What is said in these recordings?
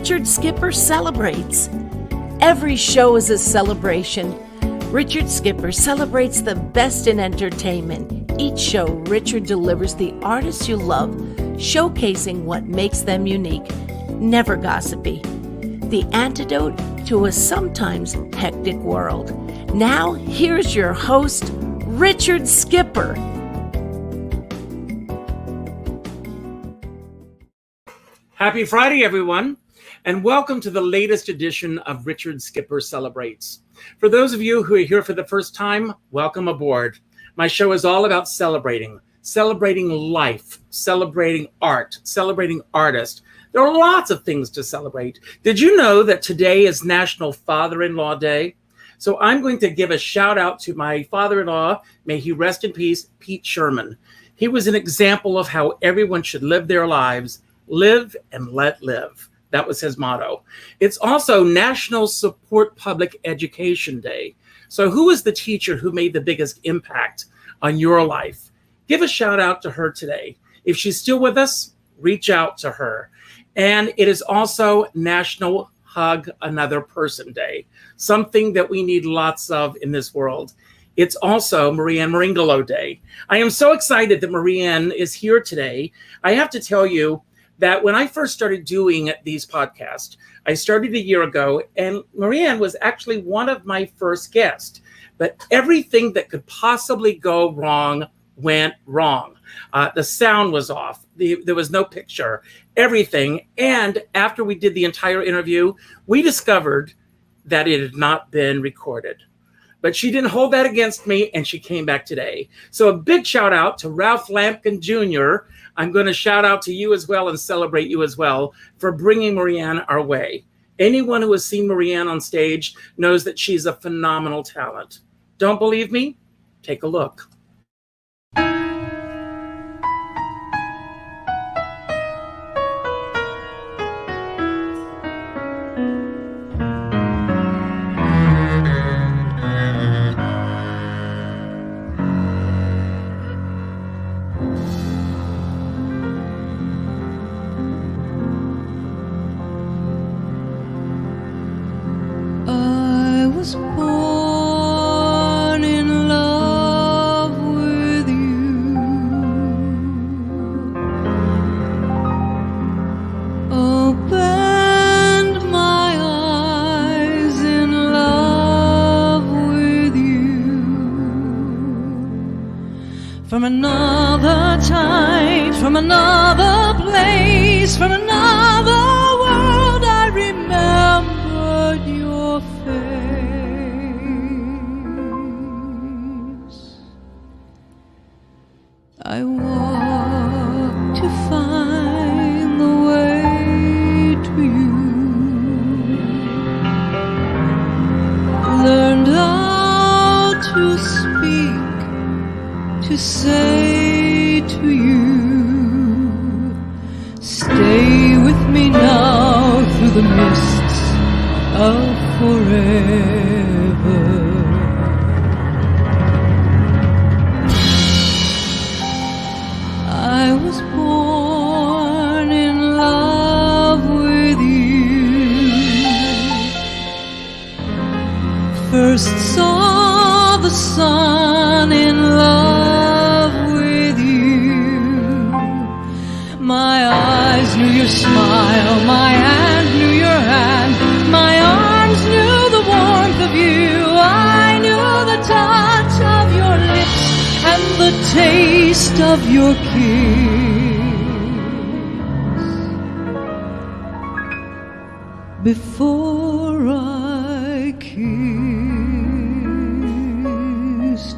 Richard Skipper celebrates. Every show is a celebration. Richard Skipper celebrates the best in entertainment. Each show, Richard delivers the artists you love, showcasing what makes them unique. Never gossipy. The antidote to a sometimes hectic world. Now, here's your host, Richard Skipper. Happy Friday, everyone, and welcome to the latest edition of Richard Skipper Celebrates. For those of you who are here for the first time, welcome aboard. My show is all about celebrating life, celebrating art, celebrating artists. There are lots of things to celebrate. Did you know that today is National Father-in-Law Day? So I'm going to give a shout out to my father-in-law, may he rest in peace, Pete Sherman. He was an example of how everyone should live their lives. Live and let live. That was his motto. It's also National Support Public Education Day. So who is the teacher who made the biggest impact on your life? Give a shout out to her today. If she's still with us, reach out to her. And it is also National Hug Another Person Day, something that we need lots of in this world. It's also Marieann Meringolo Day. I am so excited that Marieann is here today. I have to tell you, that when I first started doing these podcasts, I started a year ago, and Marieann was actually one of my first guests. But everything that could possibly go wrong went wrong. The sound was off. There was no picture, everything. And after we did the entire interview, we discovered that it had not been recorded. But she didn't hold that against me, and she came back today. So a big shout out to Ralph Lampkin Jr. I'm going to shout out to you as well and celebrate you as well for bringing Marieann our way. Anyone who has seen Marieann on stage knows that she's a phenomenal talent. Don't believe me? Take a look. From another time, from another place, from another world, I remembered your face. I walked to find the way to you, learned how to speak, to say to you, stay with me now through the mists of forever. I was born in love with you, first saw the sun in love with you. My eyes knew your smile, my hand knew your hand, my arms knew the warmth of you. I knew the touch of your lips and the taste of your kiss before I kissed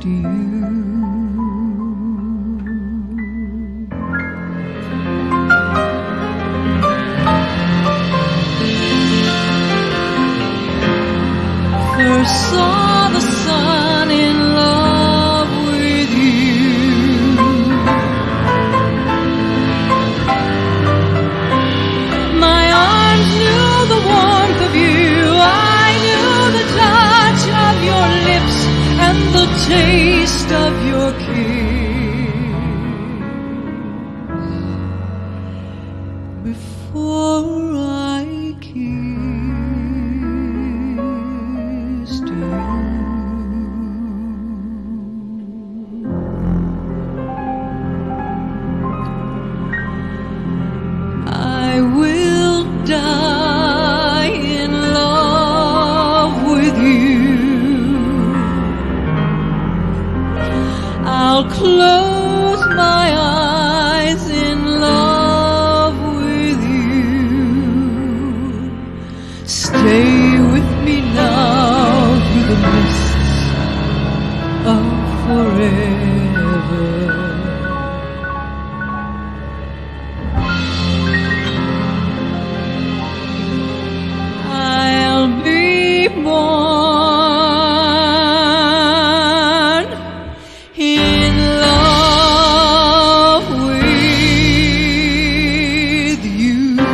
you. I'll close my eyes in love with you. Stay with me now through the mists of forever. I'll be born in love with you.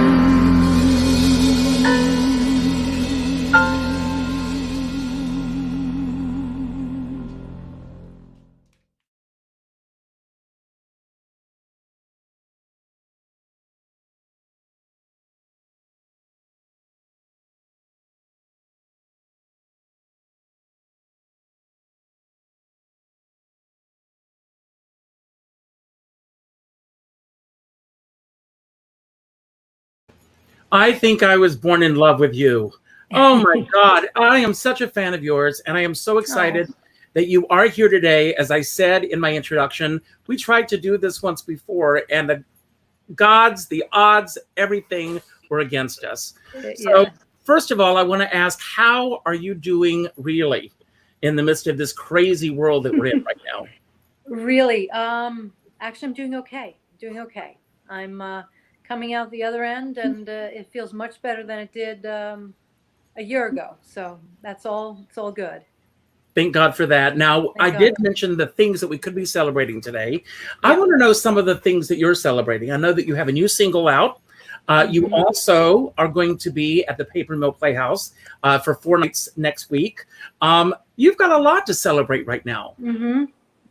I think I was born in love with you. Oh my God. I am such a fan of yours, and I am so excited that you are here today. As I said in my introduction, we tried to do this once before, and the gods, the odds, everything were against us. So, first of all, I want to ask, how are you doing really in the midst of this crazy world that we're in right now? Really, actually, I'm doing okay. I'm coming out the other end, and it feels much better than it did a year ago. So that's all. It's all good. Thank God for that. Now, I did mention the things that we could be celebrating today. I want to know some of the things that you're celebrating. I know that you have a new single out. You also are going to be at the Paper Mill Playhouse for 4 nights next week. You've got a lot to celebrate right now.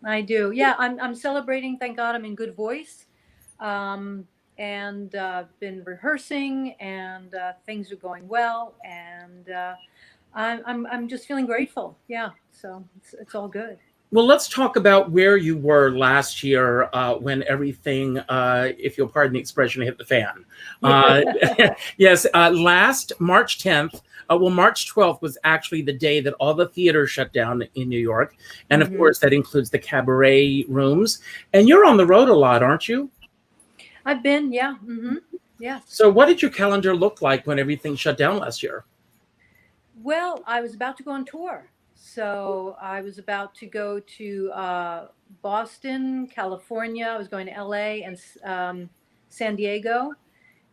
I do. Yeah, I'm celebrating. Thank God I'm in good voice. And been rehearsing, and things are going well, and I'm just feeling grateful. Yeah, so it's all good. Well, let's talk about where you were last year when everything, if you'll pardon the expression, hit the fan. Yes, last March 10th. March 12th was actually the day that all the theaters shut down in New York, and of course that includes the Cabaret rooms. And you're on the road a lot, aren't you? I've been, yeah. Yeah. So what did your calendar look like when everything shut down last year? Well, I was about to go on tour. So I was about to go to Boston, California. I was going to LA and San Diego,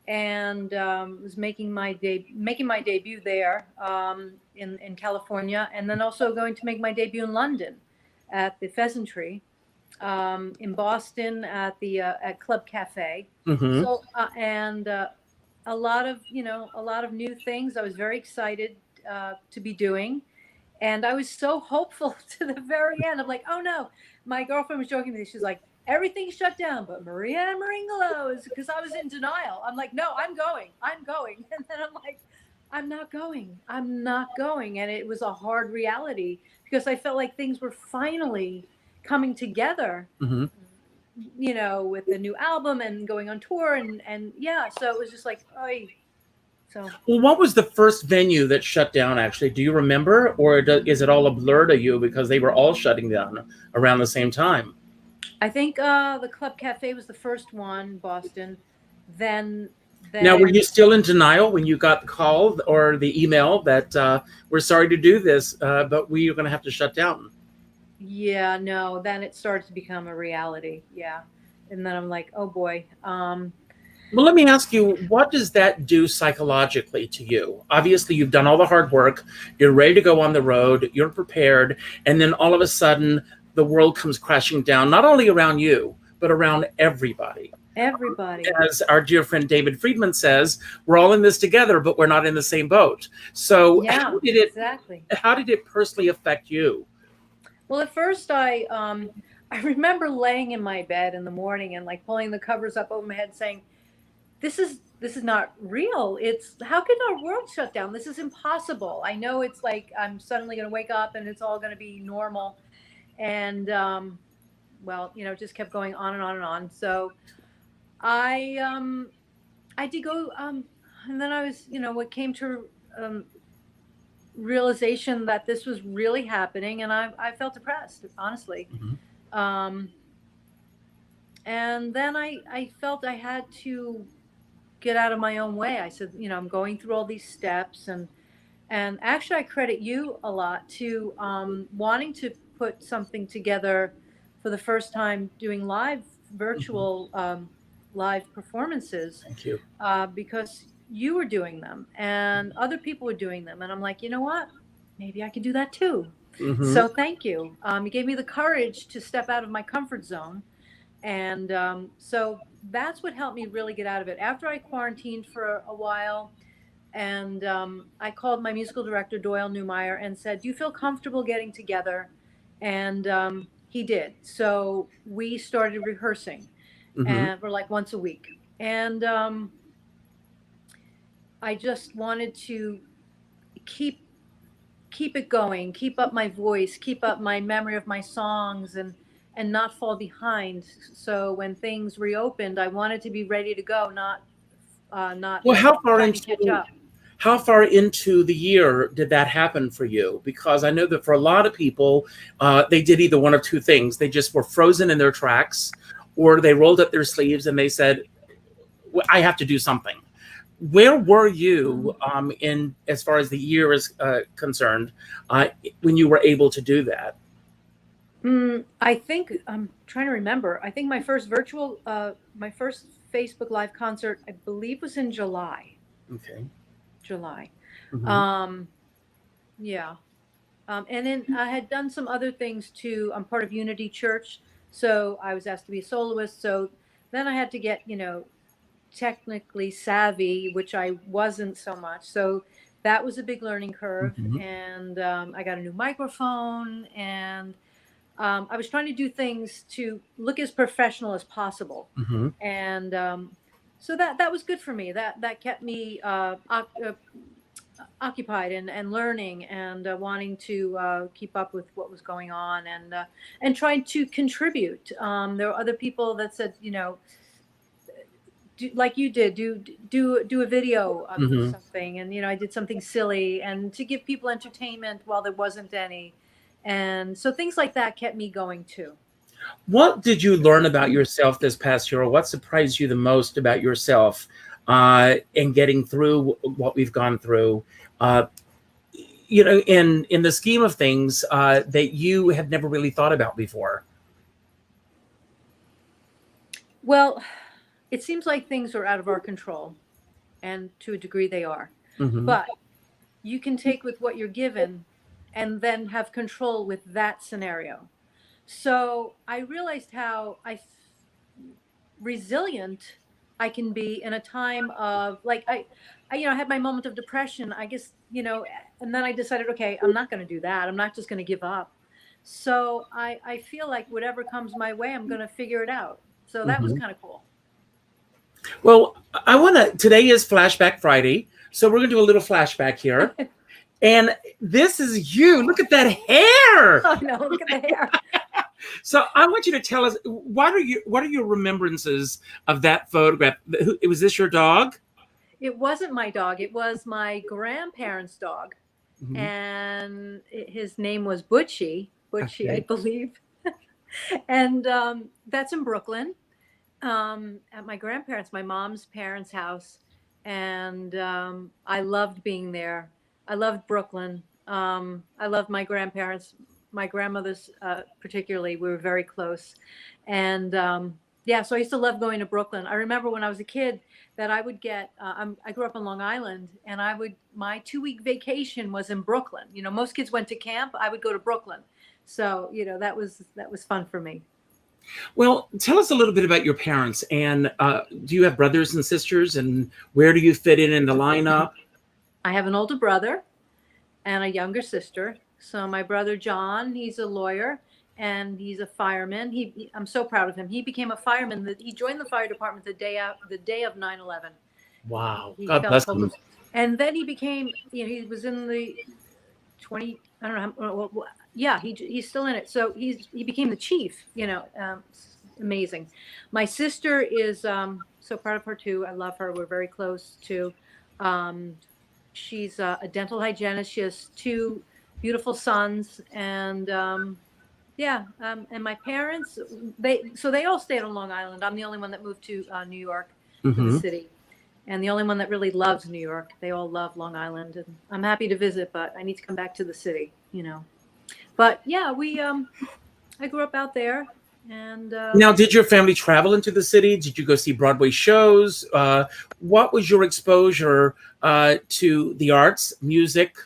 and was making my debut there in California, and then also going to make my debut in London at the Pheasantry. In Boston at the at Club Cafe. So and a lot of new things. I was very excited to be doing, and I was so hopeful to the very end. I'm like, oh no, my girlfriend was joking with me. She's like, everything shut down, but Marieann Meringolo is, because I was in denial. I'm like, no, I'm going, and then I'm like, I'm not going, and it was a hard reality because I felt like things were finally coming together, with the new album and going on tour, and yeah, so it was just like, oy. So, well, what was the first venue that shut down? Actually, do you remember, or is it all a blur to you because they were all shutting down around the same time? I think the Club Cafe was the first one, Boston. Then. Now, were you still in denial when you got the call or the email that we're sorry to do this, but we are going to have to shut down? Yeah, no, then it started to become a reality. Yeah. And then I'm like, oh boy. Well, let me ask you, what does that do psychologically to you? Obviously, you've done all the hard work. You're ready to go on the road. You're prepared. And then all of a sudden, the world comes crashing down, not only around you, but around everybody. Everybody. As our dear friend David Friedman says, we're all in this together, but we're not in the same boat. So yeah, how did it personally affect you? Well, at first I remember laying in my bed in the morning and like pulling the covers up over my head saying, this is not real. It's, how can our world shut down? This is impossible. I know it's like I'm suddenly going to wake up and it's all going to be normal. And well, it just kept going on and on and on. So I did go and then I was, what came to realization that this was really happening, and I felt depressed, honestly. And then I felt I had to get out of my own way. I said, you know, I'm going through all these steps, and actually I credit you a lot to wanting to put something together for the first time, doing live Mhm. virtual live performances, Thank you. because you were doing them and other people were doing them, and I'm like, you know what? Maybe I could do that too. Hmm. So thank you. You gave me the courage to step out of my comfort zone, and so that's what helped me really get out of it. After I quarantined for a while, and I called my musical director, Doyle Newmyer, and said, "Do you feel comfortable getting together?" And he did. So we started rehearsing, Hmm. and for like once a week. And I just wanted to keep keep it going, keep up my voice, keep up my memory of my songs, and not fall behind. So when things reopened, I wanted to be ready to go, not Well, like trying to catch up. how far into the year did that happen for you? Because I know that for a lot of people, they did either one of two things. They just were frozen in their tracks, or they rolled up their sleeves and they said, I have to do something. Where were you in as far as the year is concerned when you were able to do that? I think I'm trying to remember. I think my first Facebook Live concert, I believe, was in July. Okay. July. Hmm. Um, yeah. And then I had done some other things too. I'm part of Unity Church, so I was asked to be a soloist. So then I had to get, you know, technically savvy, which I wasn't so much. So that was a big learning curve. Hmm. And I got a new microphone, and I was trying to do things to look as professional as possible. Hmm. And so that was good for me. That kept me occupied and learning, and wanting to keep up with what was going on, and trying to contribute. There were other people that said, you know, like you did, do a video of Hmm. something, and you know, I did something silly, and to give people entertainment while there wasn't any, and so things like that kept me going too. What did you learn about yourself this past year, or what surprised you the most about yourself in getting through what we've gone through? Uh, in the scheme of things that you had never really thought about before. Well, it seems like things are out of our control, and to a degree they are, Hmm. but you can take with what you're given and then have control with that scenario. So I realized how resilient I can be in a time of like I you know, I had my moment of depression. I guess, you know, and then I decided, okay, I'm not going to do that. I'm not just going to give up. So I feel like whatever comes my way, I'm going to figure it out. So that was Hmm. kind of cool. Well, I want to. Today is Flashback Friday, so we're gonna do a little flashback here. And this is you. Look at that hair. Oh no, look at the hair. So I want you to tell us what are your remembrances of that photograph? Was this your dog? It wasn't my dog. It was my grandparents' dog, Hmm. and his name was Butchie. Butchie, I Okay. believe. And that's in Brooklyn, at my grandparents, my mom's parents' house, and I loved being there. I loved Brooklyn. I loved my grandparents, my grandmother's particularly. We were very close, and yeah, so I used to love going to Brooklyn. I remember when I was a kid that I would get. I grew up on Long Island, and my 2 week vacation was in Brooklyn. You know, most kids went to camp. I would go to Brooklyn, so you know that was fun for me. Well, tell us a little bit about your parents, and do you have brothers and sisters, and where do you fit in the lineup? I have an older brother and a younger sister. So my brother John, he's a lawyer and he's a fireman. I'm so proud of him. He became a fireman. He joined the fire department the day of 9/11. Wow, He God felt bless them. hopeless, and then he became. You know, he was in the 20. I don't know. Yeah, he's still in it. So he became the chief. You know, amazing. My sister is so proud of her too. I love her. We're very close too. Um, She's a dental hygienist. She has two beautiful sons, and Yeah, and my parents, they all stayed on Long Island. I'm the only one that moved to New York, to the Mm-hmm. city, and the only one that really loves New York. They all love Long Island, and I'm happy to visit, but I need to come back to the city, you know. But yeah, I grew up out there, and Now, did your family travel into the city? Did you go see Broadway shows? What was your exposure to the arts, music,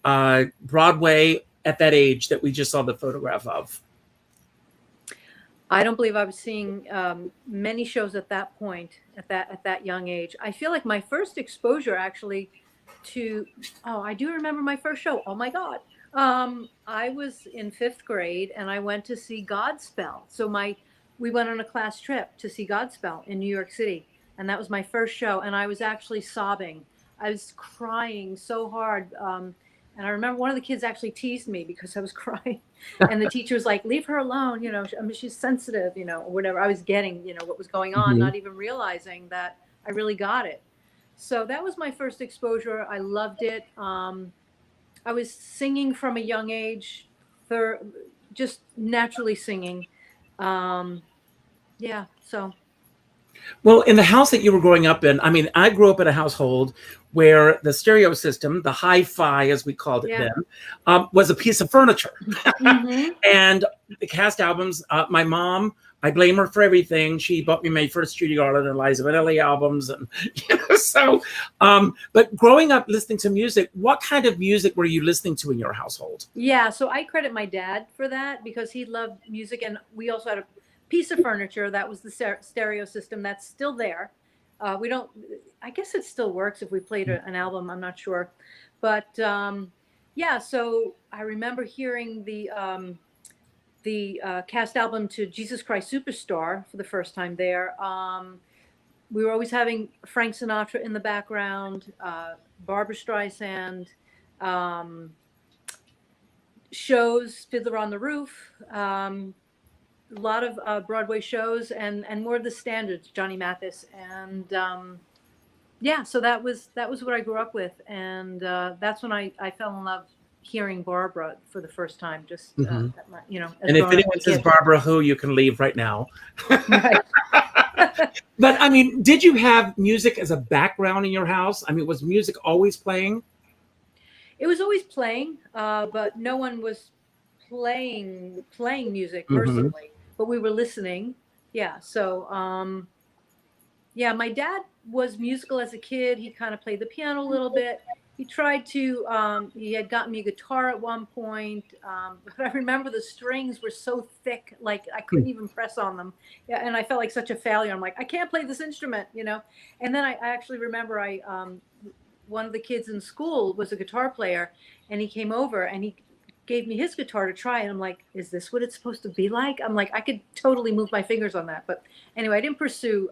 Broadway at that age that we just saw the photograph of? I don't believe I was seeing many shows at that point, at that young age. I feel like my first exposure actually to, oh, I do remember my first show. Oh my God. I was in 5th grade and I went to see Godspell. So we went on a class trip to see Godspell in New York City. And that was my first show. And I was actually sobbing. I was crying so hard. And I remember one of the kids actually teased me because I was crying. And the teacher was like, leave her alone. You know, I mean, she's sensitive, you know, or whatever. I was getting, you know, what was going on, Mhm. not even realizing that I really got it. So that was my first exposure. I loved it. I was singing from a young age, just naturally singing. Yeah, so. Well, in the house that you were growing up in, I mean, I grew up in a household where the stereo system, the hi-fi as we called it Yeah. then, was a piece of furniture. Mhm. And the cast albums, my mom, I blame her for everything. She bought me my first Judy Garland and Liza Minnelli albums. And so, but growing up listening to music, what kind of music were you listening to in your household? Yeah, so I credit my dad for that because he loved music, and we also had a piece of furniture that was the stereo system that's still there. We don't, I guess it still works if we played an album, I'm not sure. But yeah, so I remember hearing the cast album to Jesus Christ Superstar for the first time there. We were always having Frank Sinatra in the background, Barbra Streisand, shows, Fiddler on the Roof, a lot of Broadway shows, and more of the standards, Johnny Mathis, and yeah, so that was what I grew up with, and that's when I fell in love hearing Barbra for the first time, just Mhm. you know, as And if growing up anyone as a says kid. Barbara Who, you can leave right now. Right. But I mean, did you have music as a background in your house? I mean, was music always playing? It was always playing, but no one was playing music Mhm. personally, but we were listening. Yeah, so yeah, my dad was musical as a kid. He kind of played the piano a little bit. He tried to, he had gotten me a guitar at one point. But I remember the strings were so thick, like I couldn't even press on them. Yeah, and I felt like such a failure. I'm like, I can't play this instrument, you know? And then I actually remember one of the kids in school was a guitar player, and he came over and he gave me his guitar to try. And I'm like, is this what it's supposed to be like? I'm like, I could totally move my fingers on that. But anyway, I didn't pursue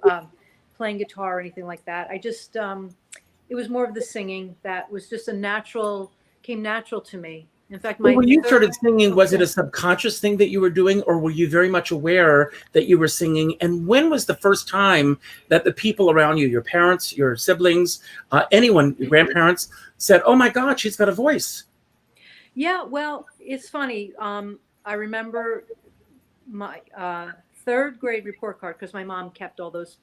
playing guitar or anything like that. I just, it was more of the singing that was just came natural to me. In fact, Well, my when you started third, singing, oh, was it yeah. a subconscious thing that you were doing, or were you very much aware that you were singing? And when was the first time that the people around you, your parents, your siblings, anyone, your grandparents, said, "Oh my God, she's got a voice"? Yeah, well, it's funny. I remember my 3rd grade report card because my mom kept all those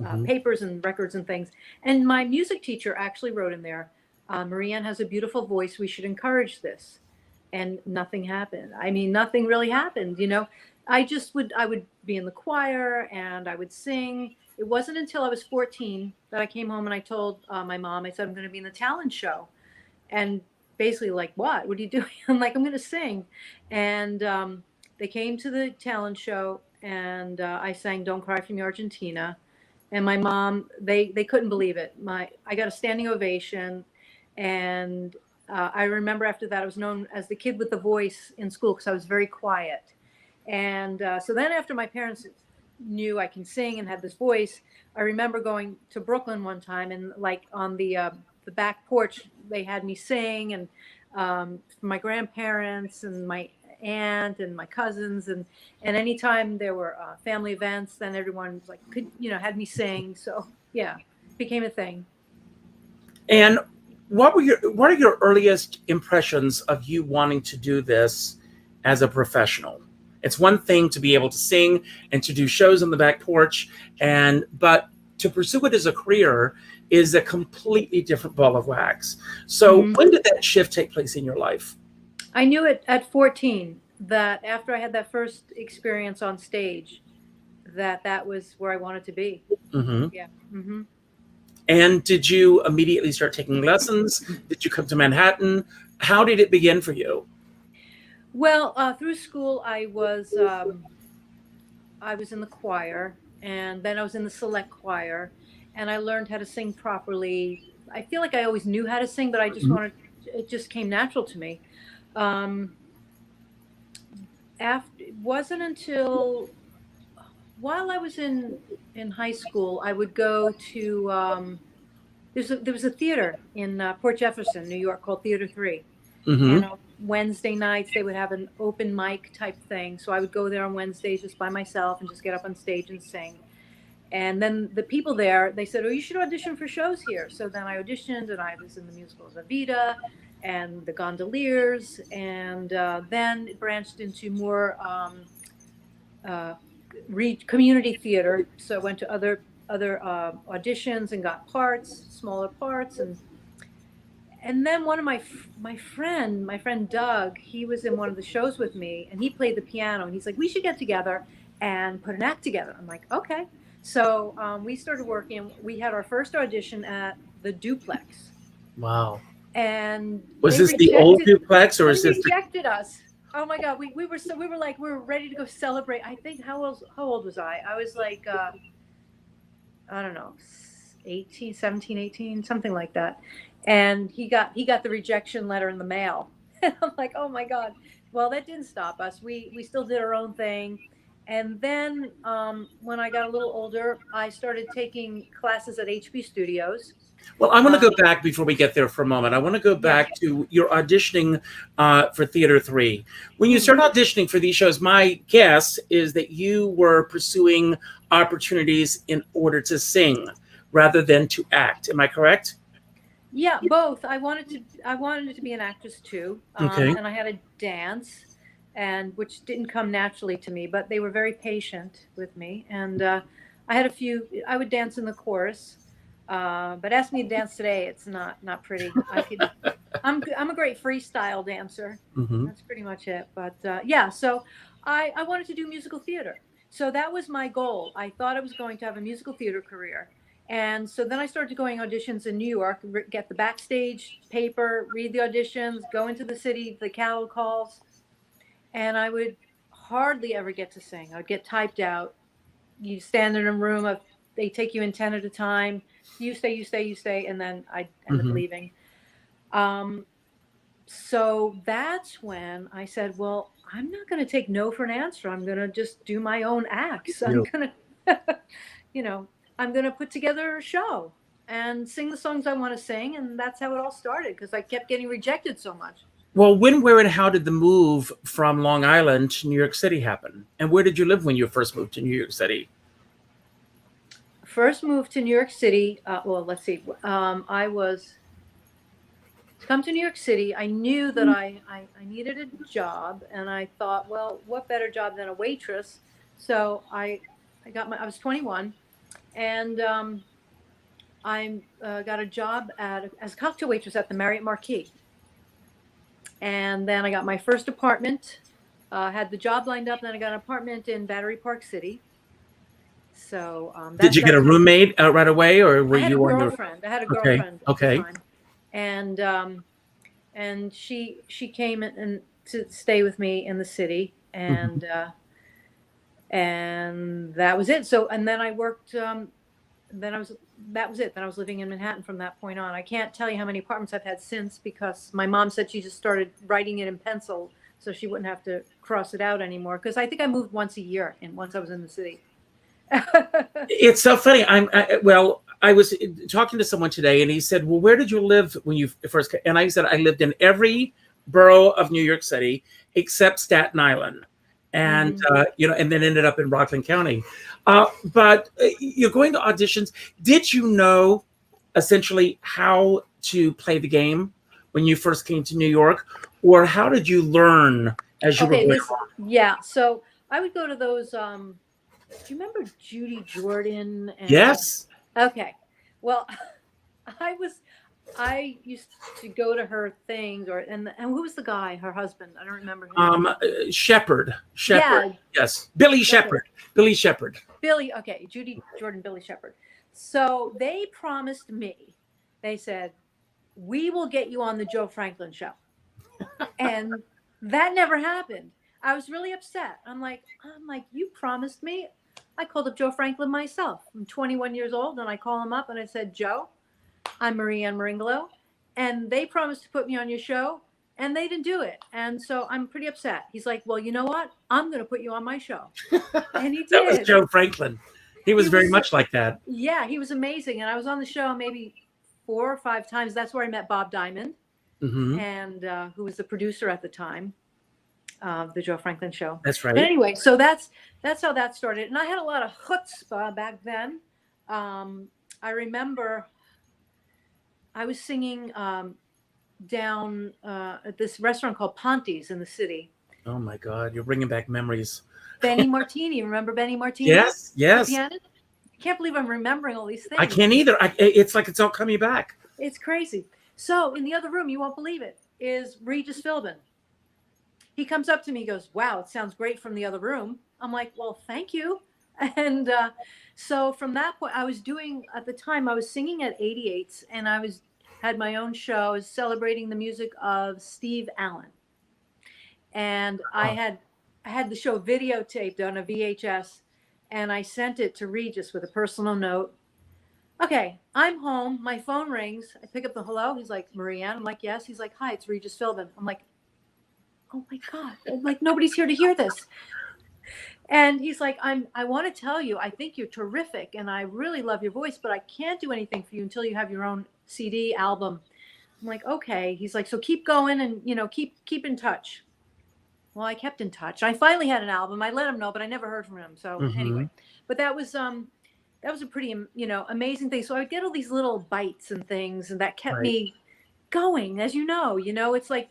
Mhm. papers and records and things. And my music teacher actually wrote in there, Marieann has a beautiful voice. We should encourage this. And nothing happened. I mean, nothing really happened, you know. I would be in the choir and I would sing. It wasn't until I was 14 that I came home and I told my mom, I said, I'm going to be in the talent show. And basically like, what are you doing? I'm like, I'm going to sing. And they came to the talent show and I sang Don't Cry for Me Argentina. And my mom, they couldn't believe it. I got a standing ovation. And I remember after that, I was known as the kid with the voice in school because I was very quiet. And so then after my parents knew I can sing and had this voice, I remember going to Brooklyn one time and like on the back porch, they had me sing and my grandparents and my aunt and my cousins and anytime there were family events, then everyone was like, could, you know, had me sing. So yeah, it became a thing. And what are your earliest impressions of you wanting to do this as a professional? It's one thing to be able to sing and to do shows on the back porch, but to pursue it as a career is a completely different ball of wax. So when did that shift take place in your life? I knew it at 14 that after I had that first experience on stage, that was where I wanted to be. Yeah. And did you immediately start taking lessons? Did you come to Manhattan? How did it begin for you? Well, through school, I was in the choir, and then I was in the select choir, and I learned how to sing properly. I feel like I always knew how to sing, but I just it just came natural to me. It wasn't until while I was in high school, I would go to there was a theater in Port Jefferson, New York, called Theater 3. And on Wednesday nights they would have an open mic type thing, so I would go there on Wednesdays just by myself and just get up on stage and sing. And then the people there, they said, "Oh, you should audition for shows here." So then I auditioned, and I was in the musicals Evita and The Gondoliers, and then it branched into more community theater. So I went to other auditions and got parts, smaller parts, and then one of my friend Doug, he was in one of the shows with me, and he played the piano, and he's like, "We should get together and put an act together." I'm like, "Okay." So we started working. We had our first audition at the Duplex. Wow. And was this the old Duplex, or is this rejected us? Oh my God, we were ready to go celebrate. I think how old was I? I was like I don't know, 17, 18, something like that. And he got the rejection letter in the mail. I'm like, "Oh my God." Well, that didn't stop us. We still did our own thing. And then when I got a little older, I started taking classes at HB Studios. Well, I want to go back before we get there for a moment. I want to go back to your auditioning for Theater 3. When you start auditioning for these shows, my guess is that you were pursuing opportunities in order to sing rather than to act. Am I correct? Yeah, both. I wanted to be an actress too, and I had a dance, which didn't come naturally to me, but they were very patient with me, and I had a few. I would dance in the chorus, but ask me to dance today, it's not pretty. I'm a great freestyle dancer. That's pretty much it. But yeah, so I wanted to do musical theater, so that was my goal. I thought I was going to have a musical theater career. And so then I started going auditions in New York, get the backstage paper, read the auditions, go into the city, the cattle calls, and I would hardly ever get to sing. I would get typed out. You stand in a room they take you in 10 at a time. You stay, and then I end up leaving. So that's when I said, well, I'm not going to take no for an answer. I'm going to just do my own acts. I'm going to, I'm going to put together a show and sing the songs I want to sing. And that's how it all started, because I kept getting rejected so much. Well, when, where, and how did the move from Long Island to New York City happen? And where did you live when you first moved to New York City? First moved to New York City. Well, let's see. I was to come to New York City. I knew that I needed a job, and I thought, well, what better job than a waitress? So I was 21. And I got a job as a cocktail waitress at the Marriott Marquis. And then I got my first apartment, had the job lined up, and then I got an apartment in Battery Park City. So did you get a roommate right away, or were you on girlfriend? I had a girlfriend at the time. And she came in to stay with me in the city, and and that was it. So, and then I worked, that was it. Then I was living in Manhattan from that point on. I can't tell you how many apartments I've had since, because my mom said she just started writing it in pencil so she wouldn't have to cross it out anymore. Because I think I moved once a year, and once I was in the city. It's so funny. I was talking to someone today, and he said, well, where did you live when you first came? And I said, I lived in every borough of New York City except Staten Island. And, and then ended up in Rockland County. But you're going to auditions. Did you know essentially how to play the game when you first came to New York? Or how did you learn as you were going along? Yeah. So I would go to those. Do you remember Judy Jordan? And, Yes. Okay. Well, I used to go to her things, and who was the guy? Her husband? I don't remember him. Shepherd. Yeah. Yes. Billy Shepherd. Billy Shepherd. Billy. Okay. Judy Jordan, Billy Shepherd. So they promised me. They said, "We will get you on the Joe Franklin show," and that never happened. I was really upset. I'm like, you promised me. I called up Joe Franklin myself. I'm 21 years old, and I call him up and I said, "Joe, I'm Marieann Meringolo, and they promised to put me on your show, and they didn't do it. And so I'm pretty upset." He's like, "Well, you know what? I'm going to put you on my show." And he did. That was Joe Franklin. He was very much like that. Yeah, he was amazing. And I was on the show maybe 4 or 5 times. That's where I met Bob Diamond, and who was the producer at the time of the Joe Franklin show. That's right. But anyway, so that's how that started. And I had a lot of chutzpah back then. I remember I was singing down at this restaurant called Ponte's in the city. Oh my God, you're bringing back memories. Benny Martini, remember Benny Martini? Yes, yes. I can't believe I'm remembering all these things. I can't either. It's like it's all coming back. It's crazy. So in the other room, you won't believe it, is Regis Philbin. He comes up to me, he goes, "Wow, it sounds great from the other room." I'm like, "Well, thank you." And so from that point, I was doing, at the time, I was singing at 88's, and I had my own show. I was celebrating the music of Steve Allen. And I had the show videotaped on a VHS, and I sent it to Regis with a personal note. "Okay, I'm home. My phone rings. I pick up the hello. He's like, "Marieann?" I'm like, "Yes." He's like, "Hi, it's Regis Philbin." I'm like, "Oh my God, I'm like, nobody's here to hear this." And he's like, I want to tell you, I think you're terrific, and I really love your voice, but I can't do anything for you until you have your own CD album. I'm like, "Okay." He's like, "So keep going, and keep in touch." Well, I kept in touch. I finally had an album. I let him know, but I never heard from him. So anyway, but that was a pretty amazing thing. So I would get all these little bites and things, and that kept me going. As you know, it's like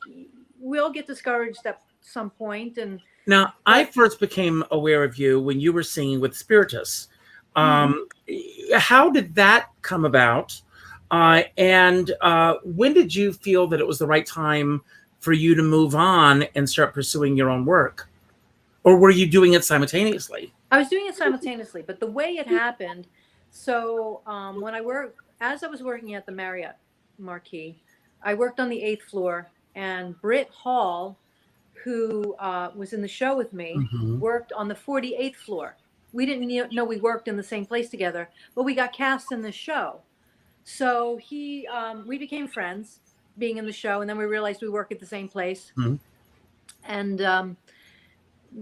we all get discouraged at some point. And now, I first became aware of you when you were singing with Spiritus. How did that come about? And when did you feel that it was the right time for you to move on and start pursuing your own work? Or were you doing it simultaneously? I was doing it simultaneously, but the way it happened, so as I was working at the Marriott Marquis, I worked on the 8th floor, and Britt Hall, who was in the show with me, worked on the 48th floor. We didn't know we worked in the same place together, but we got cast in the show. So we became friends being in the show, and then we realized we work at the same place. And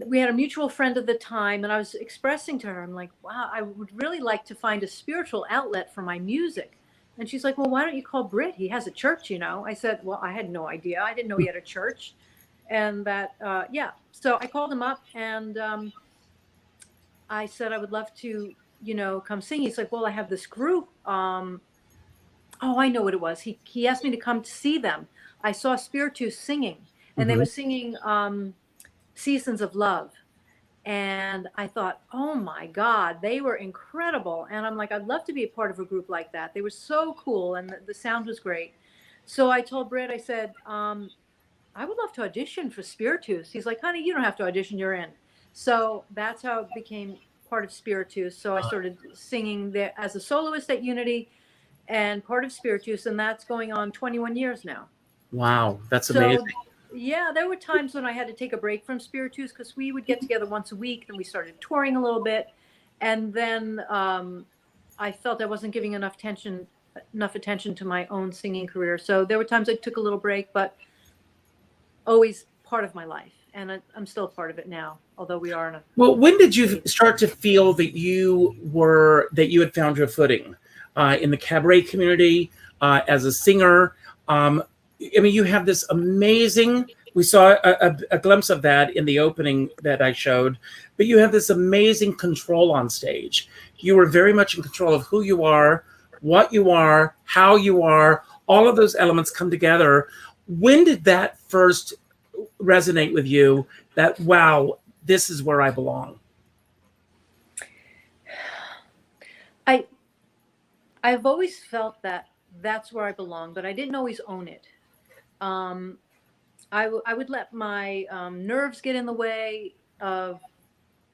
we had a mutual friend at the time, and I was expressing to her, I'm like, "Wow, I would really like to find a spiritual outlet for my music." And she's like, "Well, why don't you call Britt? He has a church, I said, "Well, I had no idea. I didn't know he had a church." And that, so I called him up, and I said, "I would love to, come sing." He's like, "Well, I have this group. Oh, I know what it was. He asked me to come to see them. I saw Spiritus singing, and they were singing Seasons of Love. And I thought, oh my God, they were incredible. And I'm like, I'd love to be a part of a group like that. They were so cool, and the sound was great. So I told Britt, I said, I would love to audition for Spiritus. He's like, "Honey, you don't have to audition, you're in." So that's how it became part of Spiritus. So I started singing there as a soloist at Unity and part of Spiritus, and that's going on 21 years now. Wow, that's amazing. Yeah, there were times when I had to take a break from Spiritus because we would get together once a week, then we started touring a little bit, and then I felt I wasn't giving enough attention to my own singing career. So there were times I took a little break, but always part of my life, and I'm still a part of it now, although we are in a... Well, when did you start to feel that you had found your footing in the cabaret community as a singer? You have this amazing, we saw a glimpse of that in the opening that I showed, but you have this amazing control on stage. You are very much in control of who you are, what you are, how you are, all of those elements come together. When did that first resonate with you that, wow, this is where I belong? I've always felt that that's where I belong, but I didn't always own it. I would let my nerves get in the way of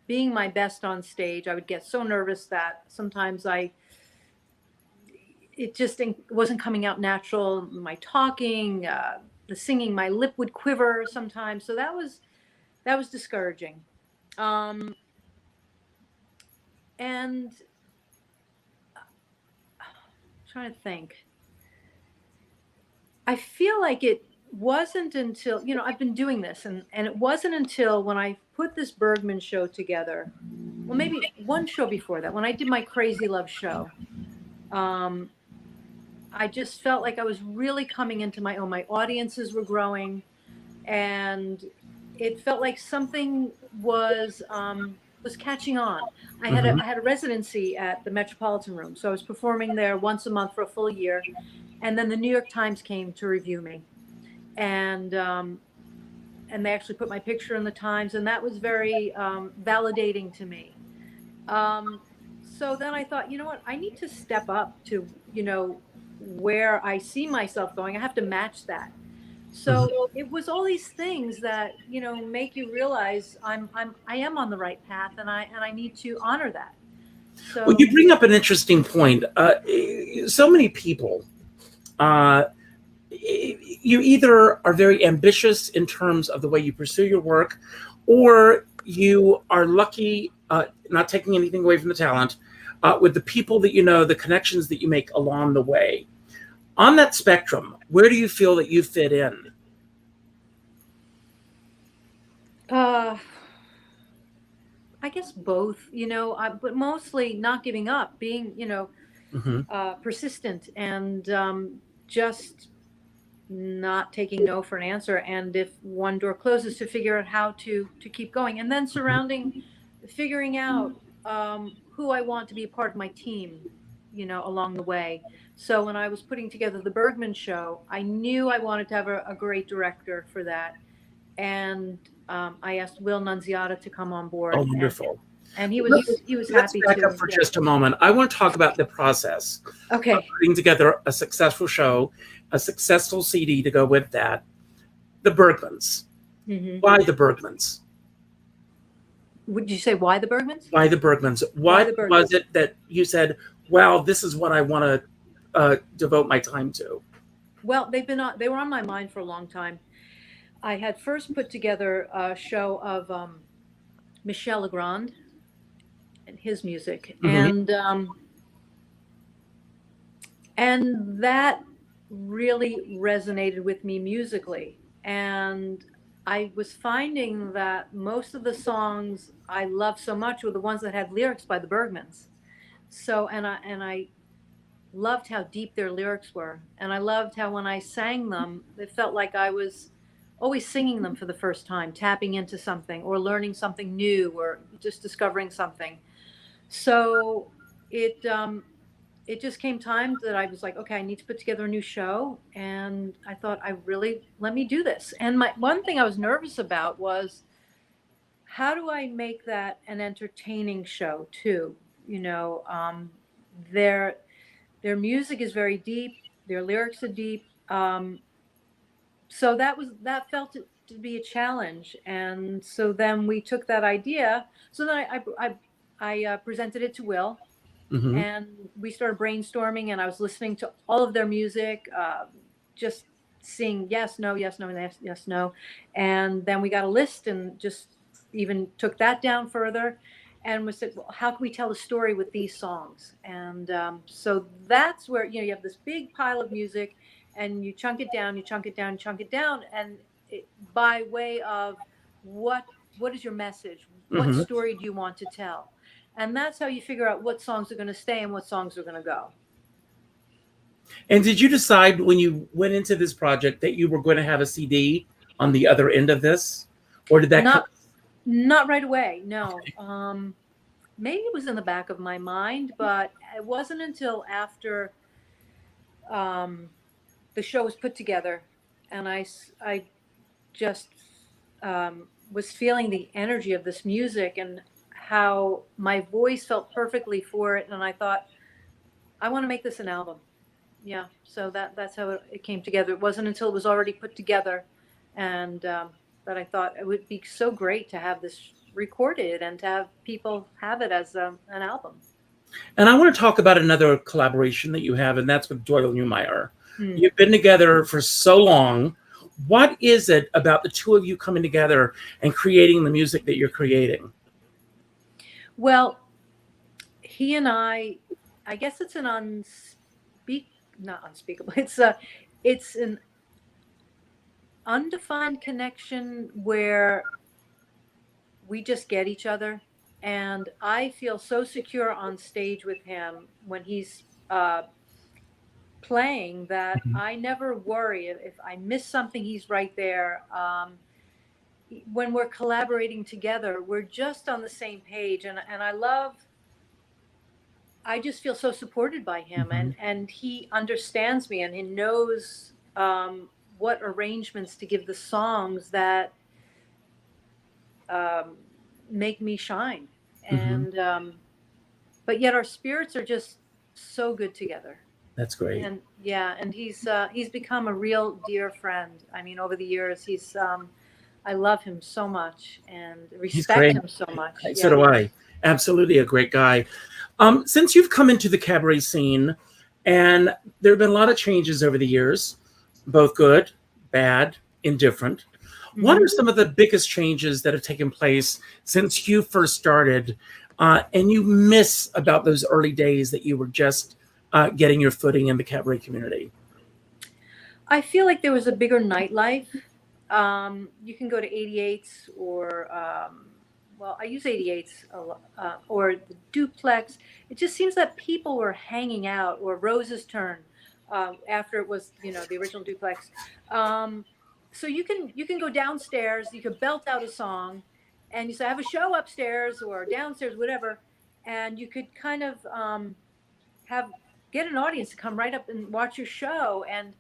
being my best on stage. I would get so nervous that sometimes it just wasn't coming out natural. My talking, the singing, my lip would quiver sometimes. So that was discouraging. And trying to think. I feel like it wasn't until, I've been doing this, and it wasn't until when I put this Bergman show together, well, maybe one show before that, when I did my Crazy Love show, I just felt like I was really coming into my own. My audiences were growing, and it felt like something was catching on. I had a residency at the Metropolitan Room, so I was performing there once a month for a full year, and then the New York Times came to review me, and they actually put my picture in the Times, and that was very validating to me. So then I thought, you know what, I need to step up to where I see myself going. I have to match that. So it was all these things that make you realize I am on the right path, and I need to honor that. So Well, you bring up an interesting point. So many people, you either are very ambitious in terms of the way you pursue your work, or you are lucky, not taking anything away from the talent, with the people that the connections that you make along the way. On that spectrum, where do you feel that you fit in? I guess both, but mostly not giving up, being, persistent, and just not taking no for an answer. And if one door closes, to figure out how to keep going, and then figuring out who I want to be a part of my team, along the way. So when I was putting together the Bergman show, I knew I wanted to have a great director for that. And I asked Will Nunziata to come on board. Oh, wonderful. And he was happy to. Let's back up for just a moment. I want to talk about the process of putting together a successful show, a successful CD to go with that. The Bergmans. Mm-hmm. Why the Bergmans? Would you say why the Bergmans? Why the Bergmans? Why was it that you said, "Wow, this is what I want to devote my time to"? Well, they were on my mind for a long time. I had first put together a show of Michel Legrand and his music, and that really resonated with me musically. And I was finding that most of the songs I loved so much were the ones that had lyrics by the Bergmans. So, and I loved how deep their lyrics were, and I loved how when I sang them, it felt like I was always singing them for the first time, tapping into something or learning something new or just discovering something. So it just came time that I was like, okay, I need to put together a new show. And I thought, let me do this. And one thing I was nervous about was, how do I make that an entertaining show too? Their music is very deep. Their lyrics are deep. So that felt to be a challenge. And so then we took that idea. So then I presented it to Will, and we started brainstorming, and I was listening to all of their music, just seeing yes, no, yes, no, yes, yes, no. And then we got a list and just even took that down further. And we said, well, how can we tell a story with these songs? And so that's where, you have this big pile of music, and you chunk it down, and by way of what is your message? What story do you want to tell? And that's how you figure out what songs are going to stay and what songs are going to go. And did you decide when you went into this project that you were going to have a CD on the other end of this? Or did that Not right away, no. Okay. Maybe it was in the back of my mind, but it wasn't until after the show was put together, and I just was feeling the energy of this music and how my voice felt perfectly for it. And I thought, I want to make this an album. Yeah. So that's how it came together. It wasn't until it was already put together and that I thought it would be so great to have this recorded and to have people have it as an album. And I want to talk about another collaboration that you have, and that's with Doyle Newmyer. You've been together for so long. What is it about the two of you coming together and creating the music that you're creating? Well, he and I guess it's an not unspeakable. It's an undefined connection where we just get each other. And I feel so secure on stage with him when he's playing that I never worry. If I miss something, he's right there. When we're collaborating together, we're just on the same page. And I just feel so supported by him. And he understands me, and he knows what arrangements to give the songs that make me shine. And but yet our spirits are just so good together. That's great. And and he's become a real dear friend. I mean, over the years, I love him so much and respect him so much. So do I. Absolutely a great guy. Since you've come into the cabaret scene, and there have been a lot of changes over the years, both good, bad, indifferent. What are some of the biggest changes that have taken place since you first started, and you miss about those early days that you were just getting your footing in the cabaret community? I feel like there was a bigger nightlife. You can go to 88's or, well, I use 88's a lot, or the Duplex. It just seems that people were hanging out, or Rose's Turn, after it was, the original Duplex. So you can go downstairs, you could belt out a song, and you say, I have a show upstairs or downstairs, whatever, and you could kind of get an audience to come right up and watch your show and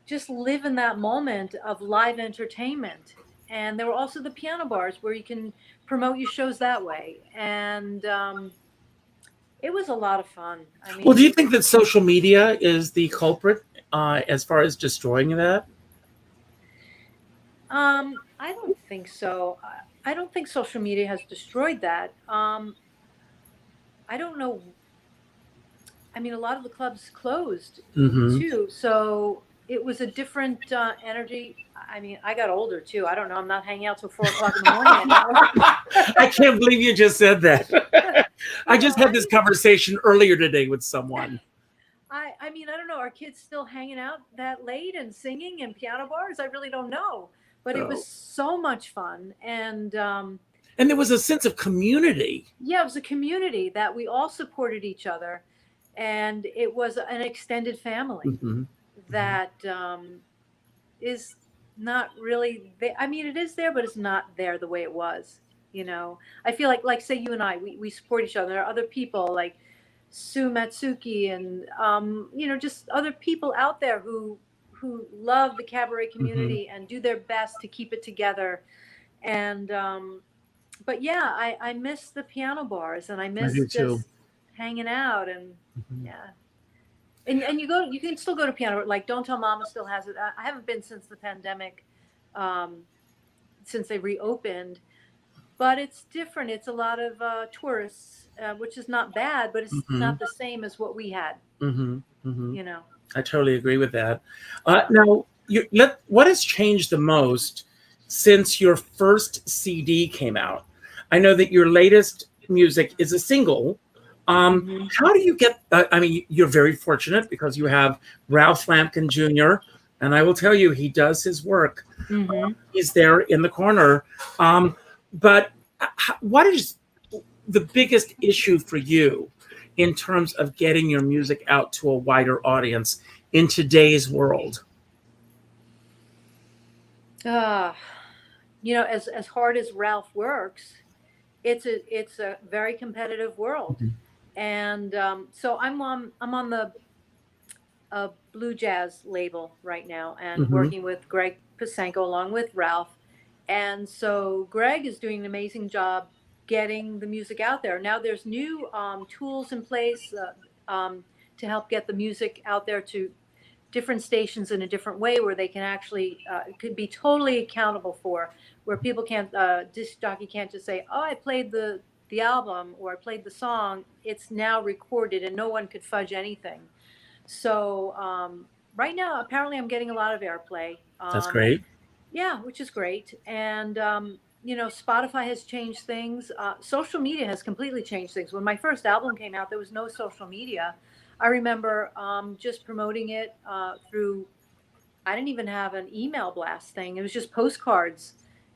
just live in that moment of live entertainment. And there were also the piano bars where you can promote your shows that way. And it was a lot of fun. I mean, well, do you think that social media is the culprit as far as destroying that? I don't think so. I don't think social media has destroyed that. I don't know. I mean, a lot of the clubs closed too, so it was a different energy. I mean, I got older too. I don't know. I'm not hanging out till 4 o'clock in the morning anymore. I can't believe you just said that. I just had this conversation earlier today with someone. I mean, I don't know. Are kids still hanging out that late and singing in piano bars? I really don't know. But it was so much fun. And there was a sense of community. Yeah, it was a community that we all supported each other. And it was an extended family that is not really there. I mean, it is there, but it's not there the way it was. I feel like say you and I, we support each other. There are other people like Sue Matsuki and, just other people out there who love the cabaret community and do their best to keep it together. And, but yeah, I miss the piano bars, and I miss just hanging out and and you can still go to piano, like Don't Tell Mama still has it. I haven't been since the pandemic, since they reopened, but it's different. It's a lot of tourists, which is not bad, but it's not the same as what we had. I totally agree with that. Now, what has changed the most since your first CD came out? I know that your latest music is a single. How do you get, I mean, you're very fortunate because you have Ralph Lampkin Jr., and I will tell you, he does his work. He's there in the corner. But what is the biggest issue for you in terms of getting your music out to a wider audience in today's world? As hard as Ralph works, it's a very competitive world. And so I'm on the Blujazz label right now, and working with Greg Pasenko along with Ralph. And so Greg is doing an amazing job getting the music out there. Now there's new tools in place to help get the music out there to different stations in a different way, where they can actually could be totally accountable for, where people can't disc jockey can't just say, oh, I played the album or I played the song. It's now recorded and no one could fudge anything. So right now apparently I'm getting a lot of airplay. That's great. Yeah, which is great. And Spotify has changed things. Social media has completely changed things. When my first album came out, there was no social media. I remember just promoting it through, I didn't even have an email blast thing. It was just postcards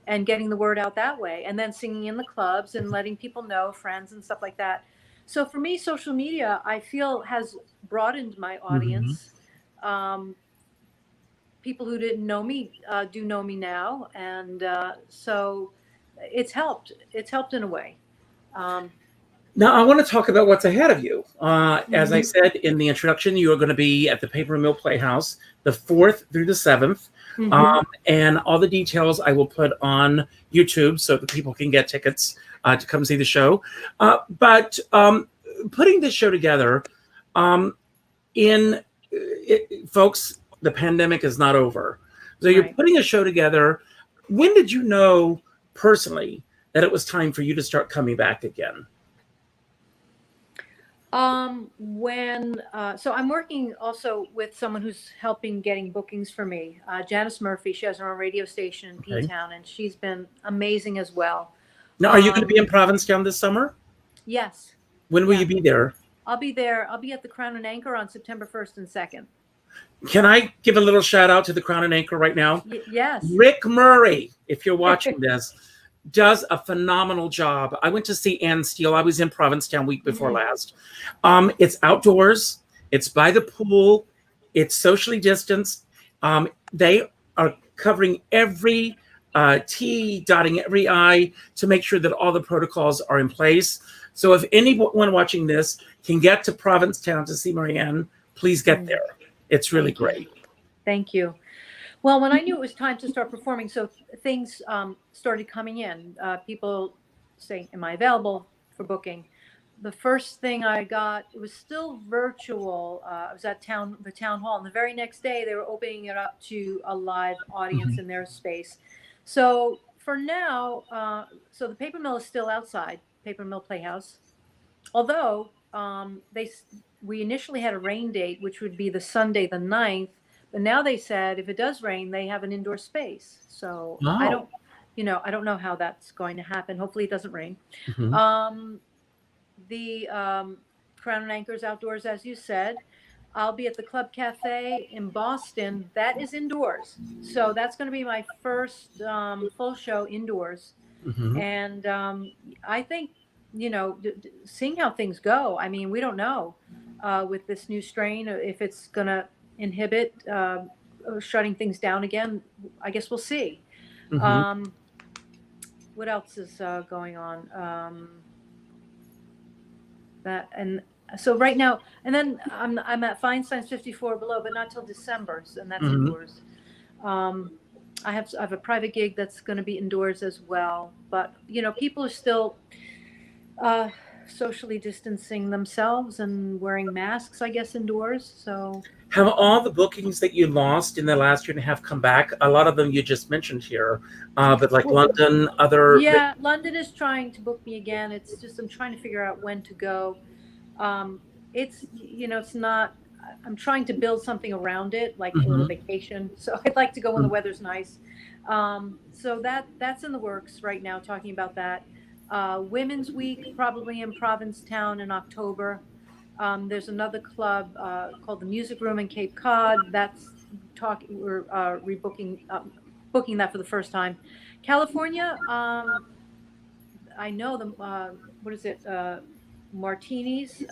and getting the word out that way, and then singing in the clubs and letting people know, friends and stuff like that. So for me, social media, I feel, has broadened my audience. People who didn't know me do know me now. And so it's helped. It's helped in a way. Now, I want to talk about what's ahead of you. As I said in the introduction, you are going to be at the Paper Mill Playhouse the 4th through the 7th. And all the details I will put on YouTube so that people can get tickets to come see the show. But putting this show together, folks, the pandemic is not over. So you're putting a show together. When did you know personally that it was time for you to start coming back again? So I'm working also with someone who's helping getting bookings for me, Janice Murphy. She has her own radio station in P-Town, and she's been amazing as well. Now, are you going to be in Provincetown this summer? Yes. When will you be there? I'll be there. I'll be at the Crown and Anchor on September 1st and 2nd. Can I give a little shout out to the Crown and Anchor right now? Yes. Rick Murray, if you're watching this, does a phenomenal job. I went to see Ann Steele. I was in Provincetown week before last. It's outdoors. It's by the pool. It's socially distanced. They are covering every T, dotting every I to make sure that all the protocols are in place. So if anyone watching this can get to Provincetown to see Marieann, please get there. It's really great. Thank you. Well, when I knew it was time to start performing, so things started coming in. People saying, am I available for booking? The first thing I got, it was still virtual. I was at the town hall, and the very next day they were opening it up to a live audience in their space. So for now, so the Paper Mill is still outside, Paper Mill Playhouse. Although we initially had a rain date, which would be the Sunday, the 9th. But now they said if it does rain, they have an indoor space. So I don't know how that's going to happen. Hopefully it doesn't rain. The Crown and Anchor's outdoors, as you said. I'll be at the Club Cafe in Boston. That is indoors. So that's going to be my first full show indoors. And I think, seeing how things go. I mean, we don't know with this new strain if it's going to inhibit shutting things down again. I guess we'll see. What else is going on? So right now, and then I'm at Feinstein's 54 Below, but not till December, and that's indoors. I have a private gig that's going to be indoors as well, but people are still socially distancing themselves and wearing masks, I guess, indoors. So have all the bookings that you lost in the last year and a half come back? A lot of them you just mentioned here, but like London, other... Yeah, London is trying to book me again. It's just I'm trying to figure out when to go. It's, it's not... I'm trying to build something around it, like a little vacation. So I'd like to go when the weather's nice. So that's in the works right now, talking about that. Women's Week, probably in Provincetown in October. There's another club called the Music Room in Cape Cod. We're booking that for the first time. California, I know what is it? Martinis.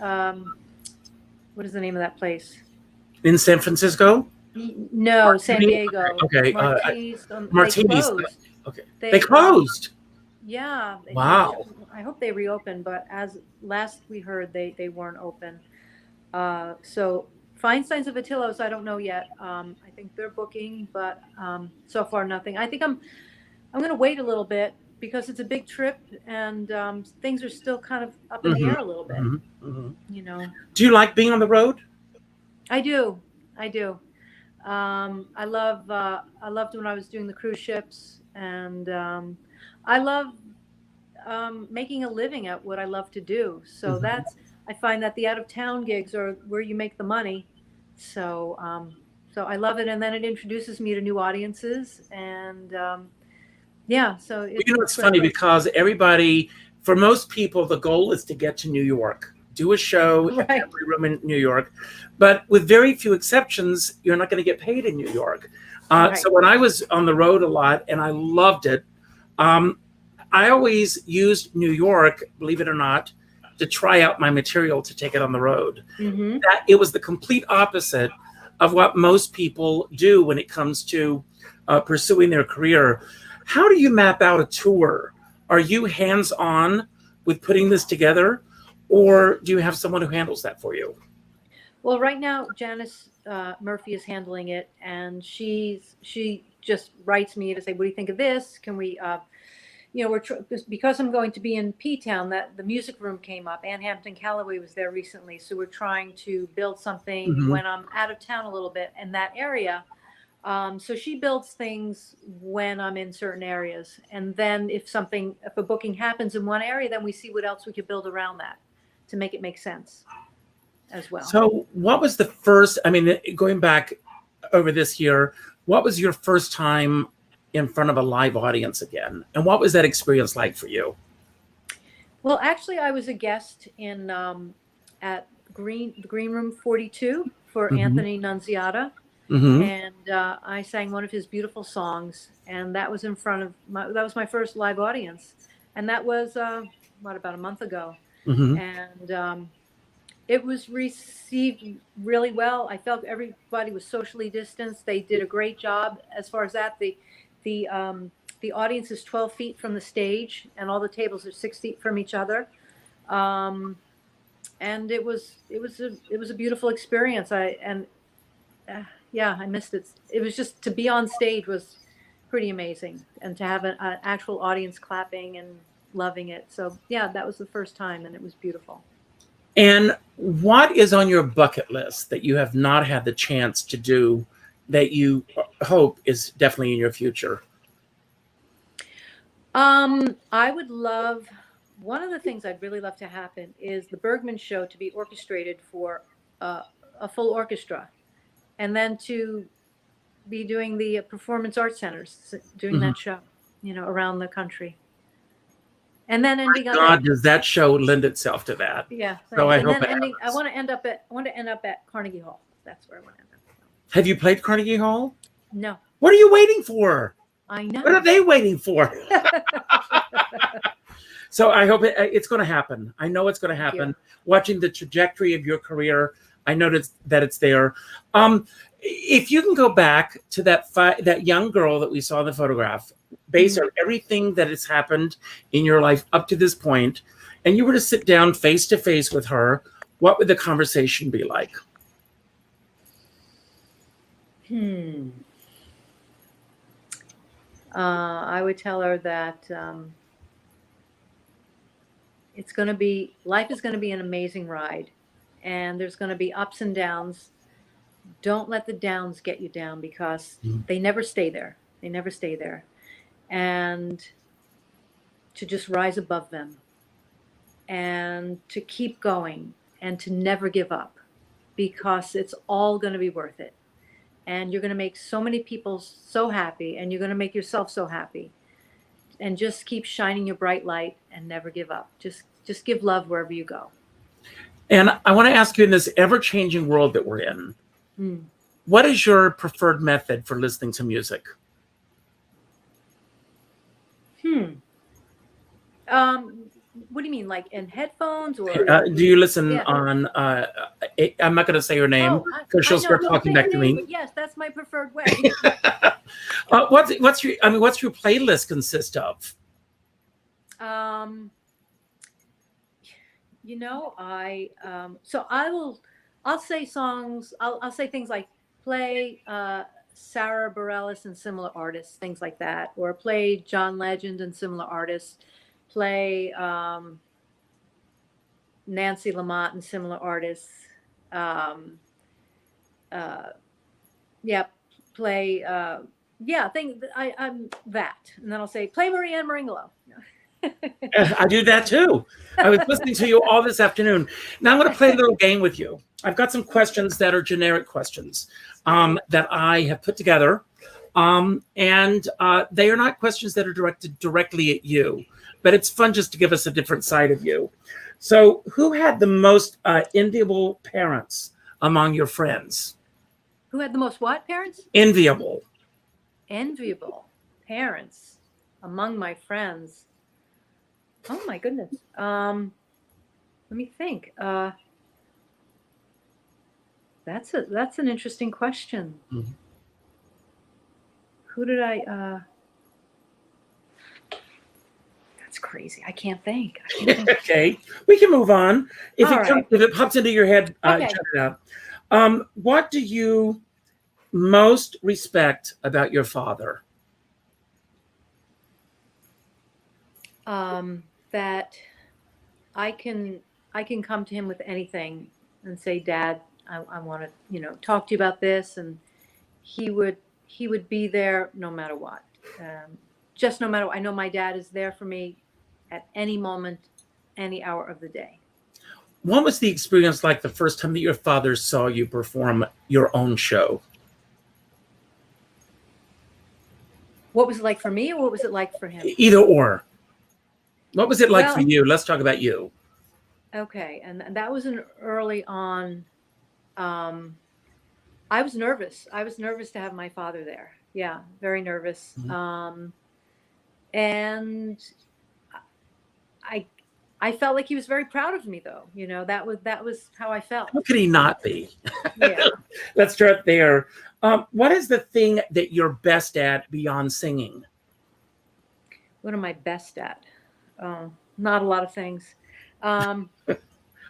What is the name of that place? In San Francisco? No, San Diego. Okay. Martinis. Okay. They closed. Yeah. Wow. I hope they reopen, but as last we heard, they weren't open. So Feinstein's of Attilos, I don't know yet. I think they're booking, but so far nothing. I think I'm going to wait a little bit because it's a big trip and things are still kind of up in the Mm-hmm. air a little bit. Mm-hmm. Mm-hmm. You know, Do you like being on the road? I do. I do. I loved when I was doing the cruise ships, and I love making a living at what I love to do. So Mm-hmm. I find that the out of town gigs are where you make the money. So, so I love it. And then it introduces me to new audiences. And yeah, so You know, it's it's great. funny because everybody, for most people, the goal is to get to New York, do a show at Right. every room in New York. But with very few exceptions, you're not going to get paid in New York. Right. So when I was on the road a lot and I loved it, I always used New York, believe it or not, to try out my material to take it on the road. Mm-hmm. That it was the complete opposite of what most people do when it comes to pursuing their career. How do you map out a tour? Are you hands-on with putting this together, or do you have someone who handles that for you? Well, right now, Janice Murphy is handling it, and she just writes me to say, "What do you think of this? Can we, you know, because I'm going to be in P-Town, that the music room came up. Ann Hampton Callaway was there recently, so we're trying to build something Mhm. when I'm out of town a little bit in that area. So she builds things when I'm in certain areas, and then if a booking happens in one area, then we see what else we could build around that to make it make sense as well." So what was the first, I mean, going back over this year, what was your first time in front of a live audience again? And what was that experience like for you? Well, actually, I was a guest in at the Green Room 42 for Mhm. Anthony Nunziata, Mm-hmm. and I sang one of his beautiful songs, and that was that was my first live audience, and that was about a month ago, Mm-hmm. and it was received really well. I felt everybody was socially distanced. They did a great job as far as that. The the audience is 12 feet from the stage, and all the tables are 6 feet from each other. And it was a beautiful experience. Yeah, I missed it. It was just to be on stage was pretty amazing, and to have an actual audience clapping and loving it. So yeah, that was the first time, and it was beautiful. And what is on your bucket list that you have not had the chance to do that you hope is definitely in your future? I would love, one of the things I'd really love to happen is the Bergman show to be orchestrated for a full orchestra, and then to be doing the performance arts centers, doing Mhm. that show, you know, around the country, and then ending up God, at, does that show lend itself to that? yeah, So thanks. I And hope then it ending, happens. I want to end up at Carnegie Hall. That's where I want to end up. Have you played Carnegie Hall? No, What are you waiting for? I What are know. they waiting for? So I hope it's going to happen. I know it's going to Thank you. happen. Watching the trajectory of your career, I noticed that it's there. If you can go back to that young girl that we saw in the photograph, based on everything that has happened in your life up to this point, and you were to sit down face to face with her, what would the conversation be like? I would tell her that life is going to be an amazing ride, and there's going to be ups and downs. Don't let the downs get you down, because they never stay there. They never stay there. And to just rise above them, and to keep going, and to never give up, because it's all going to be worth it. And you're going to make so many people so happy, and you're going to make yourself so happy. And just keep shining your bright light and never give up. Just give love wherever you go. And I want to ask you, in this ever-changing world that we're in, what is your preferred method for listening to music? What do you mean, like in headphones or? Do you listen Yeah. on? I'm not going to say her name Oh, because she'll I know, start don't talking say her back to name, me. but yes, that's my preferred way. What's your playlist consist of? You know, I'll say songs. I'll say things like play Sarah Bareilles and similar artists, things like that, or play John Legend and similar artists, play Nancy Lamont and similar artists. Yeah, play. I'm that, and then I'll say play Marieann Meringolo. I do that too. I was listening to you all this afternoon. Now I'm going to play a little game with you. I've got some questions that are generic questions that I have put together. And they are not questions that are directed directly at you, but it's fun just to give us a different side of you. So who had the most enviable parents among your friends? Who had the most what parents? Enviable. Enviable parents among my friends. Oh my goodness. Let me think. That's an interesting question. Mm-hmm. Who did I? That's crazy. I can't think. Okay, we can move on. If right. If it pops into your head, okay. Check it out. What do you most respect about your father? That I can come to him with anything and say, Dad, I want to, talk to you about this, and he would be there no matter what. Just no matter what. I know my dad is there for me at any moment, any hour of the day. What was the experience like the first time that your father saw you perform your own show? What was it like for me, or what was it like for him? Either or. What was it like for you? Let's talk about you. Okay, and that was an early on. I was nervous. I was nervous to have my father there. Yeah, very nervous. Mm-hmm. And I felt like he was very proud of me, though. That was how I felt. How could he not be? Yeah. Let's start there. What is the thing that you're best at beyond singing? What am I best at? Not a lot of things. I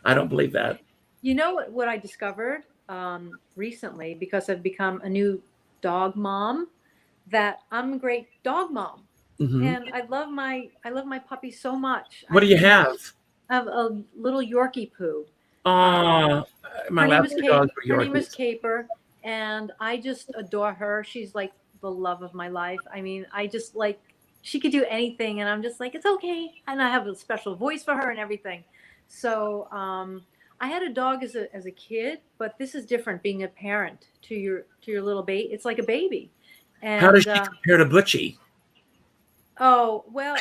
don't believe that. You know what I discovered recently, because I've become a new dog mom, that I'm a great dog mom. Mm-hmm. And I love my puppy so much. What do you have? I have a little Yorkie poo. My last dog for Yorkies. Her name is Caper, and I just adore her. She's like the love of my life. I mean, I just like, she could do anything, and I'm just like, it's okay. And I have a special voice for her and everything. So I had a dog as a kid, but this is different, being a parent to your little baby. It's like a baby. And, how does she compare to Butchie? Oh, well,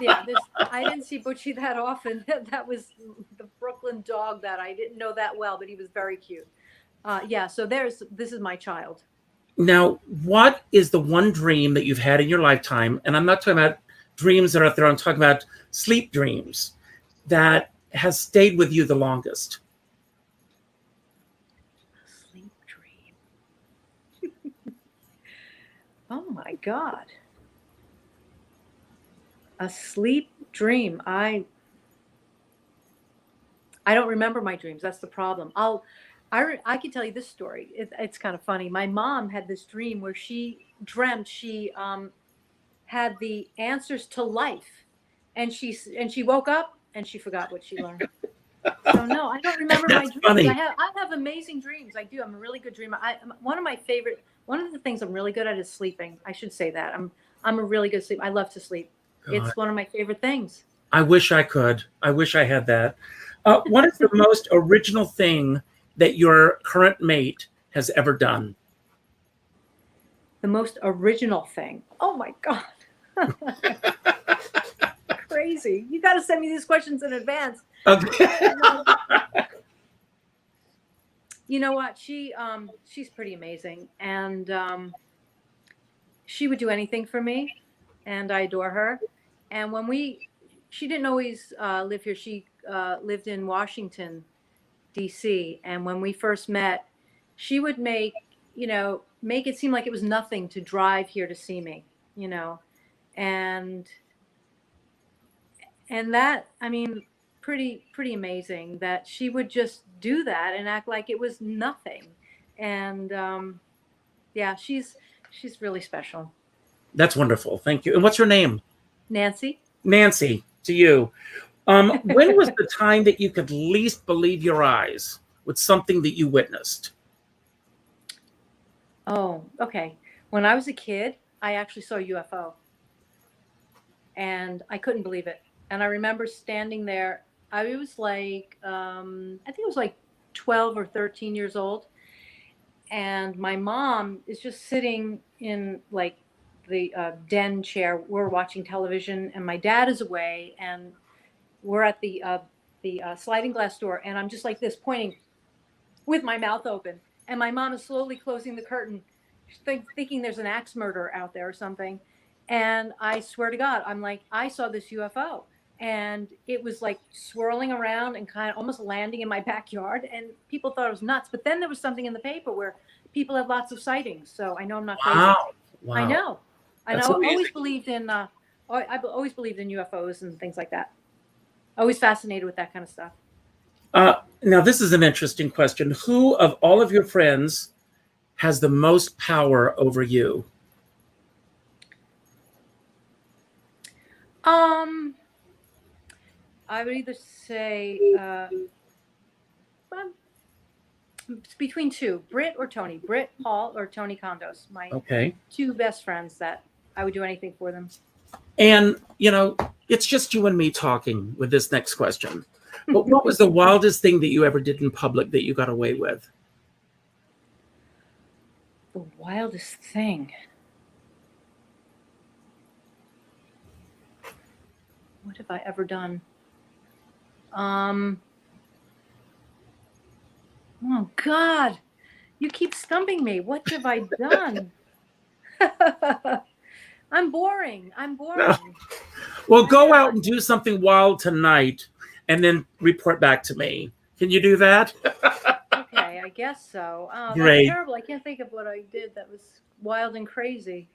yeah, I didn't see Butchie that often. That was the Brooklyn dog that I didn't know that well, but he was very cute. Yeah, so this is my child. Now, what is the one dream that you've had in your lifetime? And I'm not talking about dreams that are out there. I'm talking about sleep dreams that has stayed with you the longest. A sleep dream. Oh, my God. A sleep dream. I don't remember my dreams. That's the problem. I can tell you this story. It's kind of funny. My mom had this dream where she dreamt she had the answers to life, and she woke up and she forgot what she learned. So no, I don't remember my dreams. Funny. I have amazing dreams. I do. I'm a really good dreamer. One of the things I'm really good at is sleeping. I should say that. I'm a really good sleeper. I love to sleep. God. It's one of my favorite things. I wish I could. I wish I had that. What is the most original thing that your current mate has ever done? The most original thing. Oh my God. Crazy. You got to send me these questions in advance. Okay. You know what? She's pretty amazing. And she would do anything for me. And I adore her. And she didn't always live here. She lived in Washington, D.C. And when we first met, she would make it seem like it was nothing to drive here to see me, and that, I mean, pretty amazing that she would just do that and act like it was nothing. And Yeah, she's really special. That's wonderful. Thank you. And what's your name? Nancy? Nancy, to you. When was the time that you could least believe your eyes with something that you witnessed? Oh, okay. When I was a kid, I actually saw a UFO. And I couldn't believe it. And I remember standing there. I was like, I think it was like 12 or 13 years old. And my mom is just sitting in like the den chair. We're watching television, and my dad is away, and we're at the sliding glass door, and I'm just like this, pointing with my mouth open, and my mom is slowly closing the curtain, thinking there's an axe murderer out there or something. And I swear to God, I'm like, I saw this UFO, and it was like swirling around and kind of almost landing in my backyard, and people thought it was nuts. But then there was something in the paper where people had lots of sightings, so I know I'm not crazy. Wow. I know. That's I amazing. always believed in I've always believed in UFOs and things like that. Always fascinated with that kind of stuff. Now, this is an interesting question. Who of all of your friends has the most power over you? I would either say it's between two, Britt or Tony. Britt Hall or Tony Condos. My two best friends that I would do anything for them. And, it's just you and me talking with this next question. But what was the wildest thing that you ever did in public that you got away with? The wildest thing. What have I ever done? Oh God, you keep stumping me. What have I done? I'm boring. No. Well, go out and do something wild tonight and then report back to me. Can you do that? Okay, I guess so. Oh, Great. That's terrible. I can't think of what I did that was wild and crazy.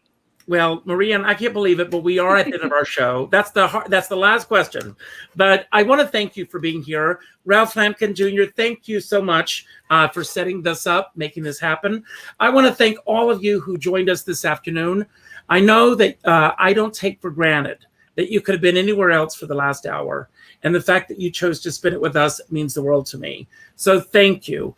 Well, Marieann, I can't believe it, but we are at the end of our show. That's the last question. But I want to thank you for being here. Ralph Lampkin Jr., thank you so much for setting this up, making this happen. I want to thank all of you who joined us this afternoon. I know that I don't take for granted that you could have been anywhere else for the last hour. And the fact that you chose to spend it with us means the world to me. So thank you.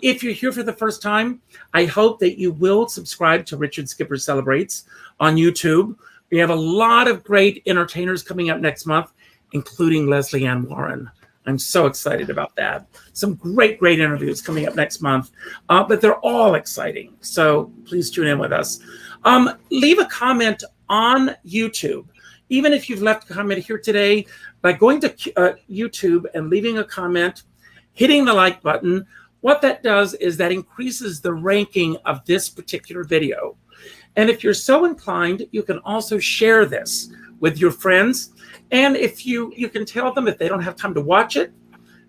If you're here for the first time, I hope that you will subscribe to Richard Skipper Celebrates on YouTube. We have a lot of great entertainers coming up next month, including Leslie Ann Warren. I'm so excited about that. Some great interviews coming up next month, but they're all exciting. So please tune in with us. Leave a comment on YouTube. Even if you've left a comment here today, by going to YouTube and leaving a comment, hitting the like button, what that does is that increases the ranking of this particular video. And if you're so inclined, you can also share this with your friends. And if you can tell them if they don't have time to watch it,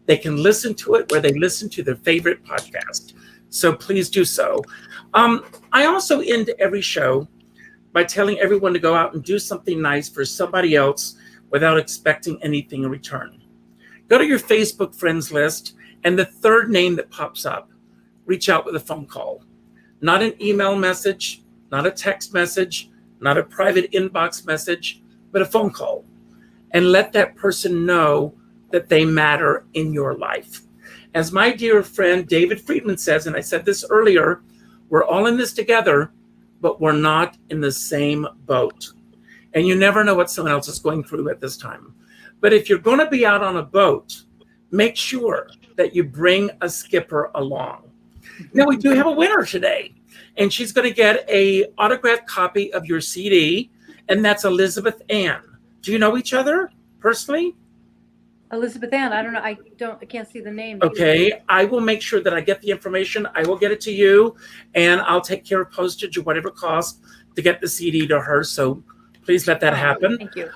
they can listen to it where they listen to their favorite podcast. So please do so. I also end every show by telling everyone to go out and do something nice for somebody else without expecting anything in return. Go to your Facebook friends list, and the third name that pops up, reach out with a phone call. Not an email message, not a text message, not a private inbox message, but a phone call. And let that person know that they matter in your life. As my dear friend David Friedman says, and I said this earlier, we're all in this together, but we're not in the same boat. And you never know what someone else is going through at this time. But if you're going to be out on a boat, make sure that you bring a skipper along. Now, we do have a winner today, and she's going to get an autographed copy of your CD, and that's Elizabeth Ann. Do you know each other personally? Elizabeth Ann, I don't know. I can't see the name. Okay, I will make sure that I get the information. I will get it to you, and I'll take care of postage or whatever cost to get the CD to her. So please let that happen. Thank you.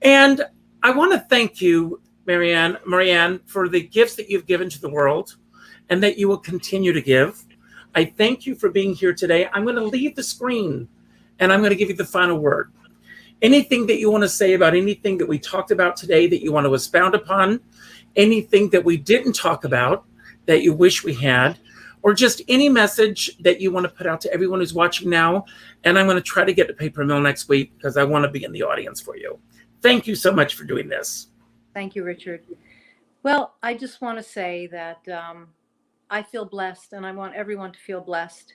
And I want to thank you, Marieann, for the gifts that you've given to the world and that you will continue to give. I thank you for being here today. I'm going to leave the screen, and I'm going to give you the final word. Anything that you want to say about anything that we talked about today that you want to expound upon, anything that we didn't talk about that you wish we had, or just any message that you want to put out to everyone who's watching now. And I'm going to try to get to Paper Mill next week because I want to be in the audience for you. Thank you so much for doing this. Thank you, Richard. Well, I just want to say that I feel blessed, and I want everyone to feel blessed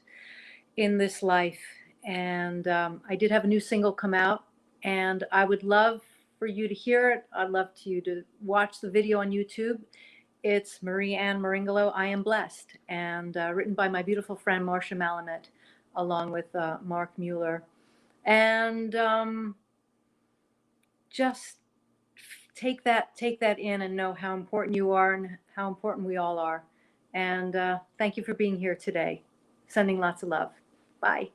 in this life. And I did have a new single come out, and I would love for you to hear it. I'd love you to watch the video on YouTube. It's Marieann Meringolo, I Am Blessed, and written by my beautiful friend Marcia Malamet, along with Mark Mueller. And just take that in and know how important you are and how important we all are. And thank you for being here today. Sending lots of love. Bye.